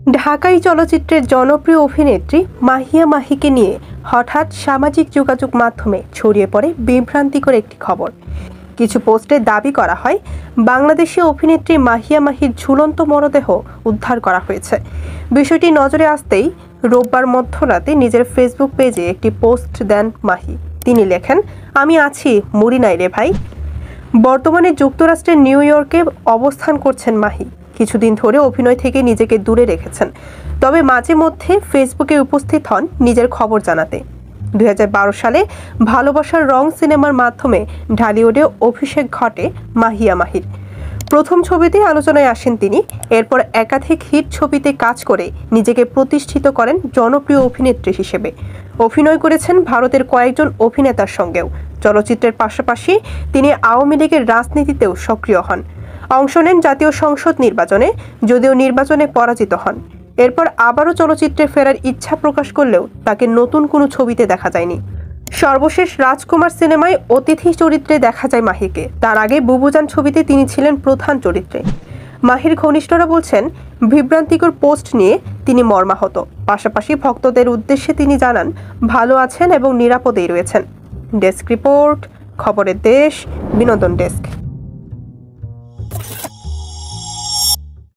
ঢাকাই চলচ্চিত্রের জনপ্রিয় অভিনেত্রী মাহিয়া মাহিকে নিয়ে হঠাৎ সামাজিক যোগাযোগ মাধ্যমে ছড়িয়ে পড়ে বিভ্রান্তিকর একটি খবর। কিছু পোস্টে দাবি করা হয় বাংলাদেশি অভিনেত্রী মাহিয়া মাহির ঝুলন্ত মরদেহ উদ্ধার করা হয়েছে। বিষয়টি নজরে আসতেই রোববার মধ্যরাতে নিজের ফেসবুক পেজে একটি পোস্ট দেন মাহি। তিনি লেখেন, আমি আছি, মরি নাই রে ভাই। বর্তমানে যুক্তরাষ্ট্রের নিউ ইয়র্কে অবস্থান করছেন মাহি। কিছুদিন ধরে অভিনয় থেকে নিজেকে দূরে রেখেছেন, তবে মাঝে মধ্যে ফেসবুকে উপস্থিত হন নিজের খবর জানাতে। 2012 সালে ভালোবাসার রং সিনেমার মাধ্যমে ঢালিউডে অভিষেক ঘটে মাহিয়া মাহির। প্রথম ছবিতে আলোচনায় আসেন তিনি। এরপর একাধিক হিট ছবিতে কাজ করে নিজেকে প্রতিষ্ঠিত করেন জনপ্রিয় অভিনেত্রী হিসেবে। অভিনয় করেছেন ভারতের কয়েকজন অভিনেতার সঙ্গেও। চলচ্চিত্রের পাশাপাশি তিনি আওয়ামী লীগের রাজনীতিতেও সক্রিয় হন। অংশ নেন জাতীয় সংসদ নির্বাচনে, যদিও নির্বাচনে পরাজিত হন। এরপর আবারও চলচ্চিত্রে ফেরার ইচ্ছা প্রকাশ করলেও তাকে নতুন কোনো ছবিতে দেখা যায়নি। সর্বশেষ রাজকুমার সিনেমায় অতিথি চরিত্রে দেখা যায় মাহিকে। তার আগে বুবুজান ছবিতে তিনি ছিলেন প্রধান চরিত্রে। মাহির ঘনিষ্ঠরা বলছেন, বিভ্রান্তিকর পোস্ট নিয়ে তিনি মর্মাহত। পাশাপাশি ভক্তদের উদ্দেশ্যে তিনি জানান, ভালো আছেন এবং নিরাপদেই রয়েছেন। ডেস্ক রিপোর্ট, খবরের দেশ, বিনোদন ডেস্ক।